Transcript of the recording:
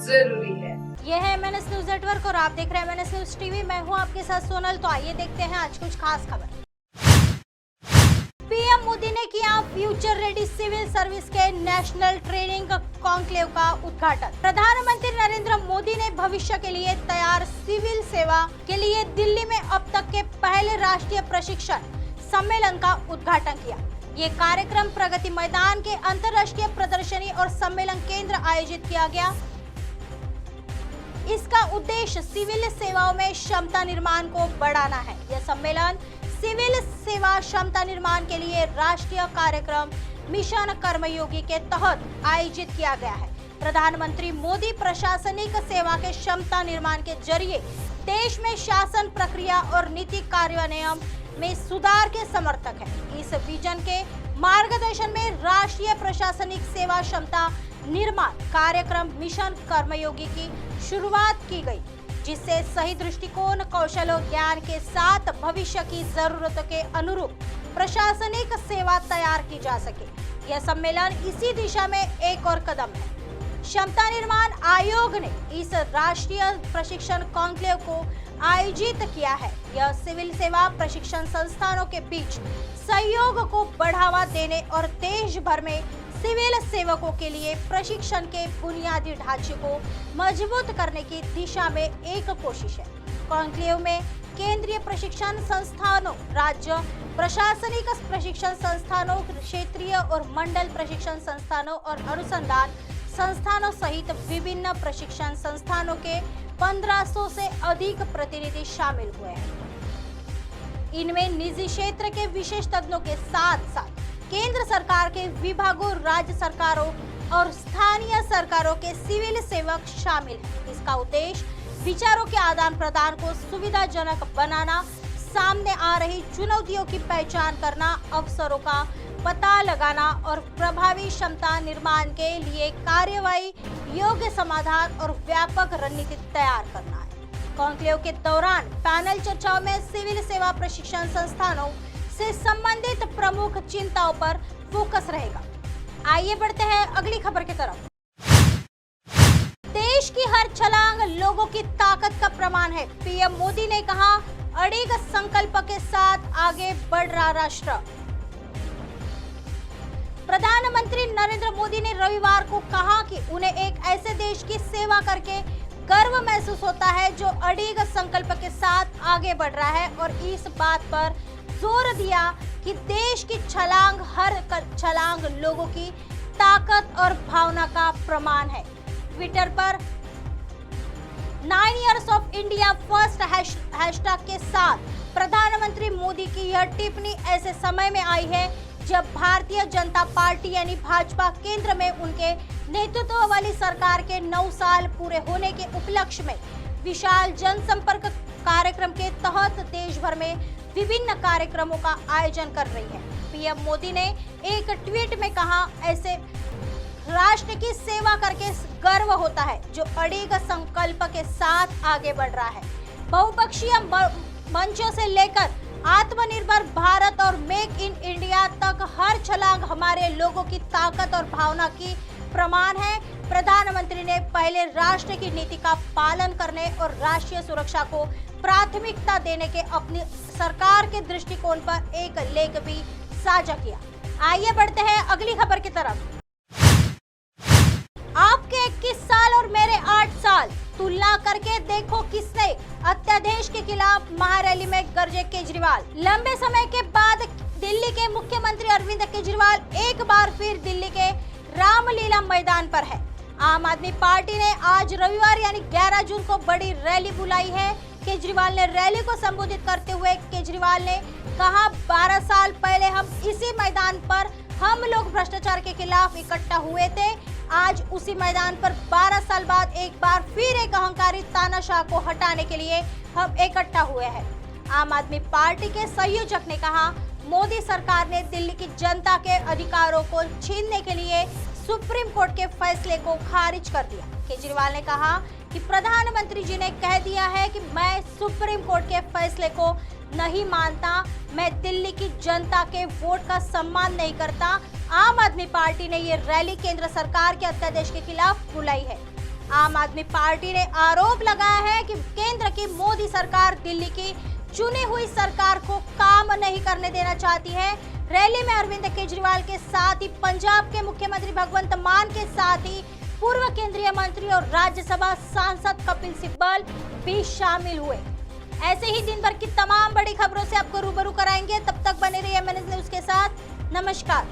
जरूरी है। यह है MNS न्यूज नेटवर्क और आप देख रहे हैं MNS न्यूज टीवी। मैं हूं आपके साथ सोनल। तो आइए देखते हैं आज कुछ खास खबर। पीएम मोदी ने किया फ्यूचर रेडी सिविल सर्विस के नेशनल ट्रेनिंग कॉन्क्लेव का उद्घाटन। प्रधानमंत्री नरेंद्र मोदी ने भविष्य के लिए तैयार सिविल सेवा के लिए दिल्ली में अब तक के पहले राष्ट्रीय प्रशिक्षण सम्मेलन का उद्घाटन किया। ये कार्यक्रम प्रगति मैदान के अंतर्राष्ट्रीय प्रदर्शनी और सम्मेलन केंद्र आयोजित किया गया। इसका उद्देश्य सिविल सेवाओं में क्षमता निर्माण को बढ़ाना है। यह सम्मेलन सिविल सेवा क्षमता निर्माण के लिए राष्ट्रीय कार्यक्रम मिशन कर्मयोगी के तहत आयोजित किया गया है। प्रधानमंत्री मोदी प्रशासनिक सेवा के क्षमता निर्माण के जरिए देश में शासन प्रक्रिया और नीति कार्यान्वयन में सुधार के समर्थक है। इस विजन के मार्गदर्शन में राष्ट्रीय प्रशासनिक सेवा क्षमता निर्माण कार्यक्रम मिशन कर्मयोगी की शुरुआत की गई, जिससे सही दृष्टिकोण, कौशल और ज्ञान के साथ भविष्य की जरूरतों के अनुरूप प्रशासनिक सेवा तैयार की जा सके। यह सम्मेलन इसी दिशा में एक और कदम है। क्षमता निर्माण आयोग ने इस राष्ट्रीय प्रशिक्षण कॉन्क्लेव को आयोजित किया है। यह सिविल सेवा प्रशिक्षण संस्थानों के बीच सहयोग को बढ़ावा देने और देश भर में सिविल सेवकों के लिए प्रशिक्षण के बुनियादी ढांचे को मजबूत करने की दिशा में एक कोशिश है। कॉन्क्लेव में केंद्रीय प्रशिक्षण संस्थानों, राज्य प्रशासनिक प्रशिक्षण संस्थानों, क्षेत्रीय और मंडल प्रशिक्षण संस्थानों और अनुसंधान संस्थानों सहित विभिन्न प्रशिक्षण संस्थानों के 1500 से अधिक प्रतिनिधि शामिल हुए हैं। इनमें निजी क्षेत्र के विशेषज्ञों के साथ साथ केंद्र सरकार के विभागों, राज्य सरकारों और स्थानीय सरकारों के सिविल सेवक शामिल हैं। इसका उद्देश्य विचारों के आदान प्रदान को सुविधाजनक बनाना, सामने आ रही चुनौतियों की पहचान करना, अवसरों का पता लगाना और प्रभावी क्षमता निर्माण के लिए कार्यवाही योग्य समाधान और व्यापक रणनीति तैयार करना है। कॉन्क्लेव के दौरान पैनल चर्चाओं में सिविल सेवा प्रशिक्षण संस्थानों से संबंधित प्रमुख चिंताओं पर फोकस रहेगा। आइए बढ़ते हैं अगली खबर की तरफ। देश की हर छलांग लोगों की ताकत का प्रमाण है। पीएम मोदी ने कहा, अड़िग संकल्प के साथ आगे बढ़ रहा राष्ट्र। प्रधानमंत्री नरेंद्र मोदी ने रविवार को कहा कि उन्हें एक ऐसे देश की सेवा करके गर्व महसूस होता है जो अड़िग संकल्प के साथ आगे बढ़ रहा है, और इस बात पर जोर दिया कि देश की छलांग हर छलांग लोगों की ताकत और भावना का प्रमाण है। ट्विटर पर 9 years of India first hashtag के साथ प्रधानमंत्री मोदी की यह टिप्पणी ऐसे समय में आई है जब भारतीय जनता पार्टी यानी भाजपा केंद्र में उनके नेतृत्व वाली सरकार के 9 साल पूरे होने के उपलक्ष्य में विशाल जनसंपर्क कार्यक्रम के तहत देश भर में विभिन्न कार्यक्रमों का आयोजन कर रही है। पीएम मोदी ने एक ट्वीट में कहा, ऐसे राष्ट्र की सेवा करके गर्व होता है जो अड़िग संकल्प के साथ आगे बढ़ रहा है। बहुपक्षीय मंचों से लेकर आत्मनिर्भर भारत और मेक इन इंडिया तक हर छलांग हमारे लोगों की ताकत और भावना की प्रमाण है। प्रधानमंत्री ने पहले राष्ट्र की नीति का पालन करने और राष्ट्रीय सुरक्षा को प्राथमिकता देने के अपनी सरकार के दृष्टिकोण पर एक लेख भी साझा किया। आइए बढ़ते हैं अगली खबर की तरफ। आपके 21 साल और मेरे 8 साल तुलना करके देखो किसने अत्यादेश के खिलाफ महारैली में गरजे केजरीवाल। लंबे समय के बाद दिल्ली के मुख्यमंत्री अरविंद केजरीवाल एक बार फिर दिल्ली के रामलीला मैदान पर है। आम आदमी पार्टी ने आज रविवार यानी 11 जून को बड़ी रैली बुलाई है। केजरीवाल ने रैली को संबोधित करते हुए केजरीवाल ने कहा, 12 साल पहले हम इसी मैदान पर हम लोग भ्रष्टाचार के खिलाफ इकट्ठा हुए थे। आज उसी मैदान पर 12 साल बाद एक बार फिर एक अहंकारी तानाशाह को हटाने के लिए हम इकट्ठा हुए हैं। आम आदमी पार्टी के संयोजक ने कहा, मोदी सरकार ने दिल्ली की जनता के अधिकारों को छीनने के लिए सुप्रीम कोर्ट के फैसले को खारिज कर दिया। केजरीवाल ने कहा कि प्रधानमंत्री जी ने कह दिया है कि मैं सुप्रीम कोर्ट के फैसले को नहीं मानता, मैं दिल्ली की जनता के वोट का सम्मान नहीं करता। आम आदमी पार्टी ने ये रैली केंद्र सरकार के अध्यादेश के खिलाफ बुलाई है। आम आदमी पार्टी ने आरोप लगाया है कि केंद्र की मोदी सरकार दिल्ली की चुनी हुई सरकार को काम नहीं करने देना चाहती है। रैली में अरविंद केजरीवाल के साथ ही पंजाब के मुख्यमंत्री भगवंत मान के साथ ही पूर्व केंद्रीय मंत्री और राज्यसभा सांसद कपिल सिब्बल भी शामिल हुए। ऐसे ही दिन भर की तमाम बड़ी खबरों से आपको रूबरू कराएंगे। तब तक बने रहिए MNS न्यूज के साथ। नमस्कार।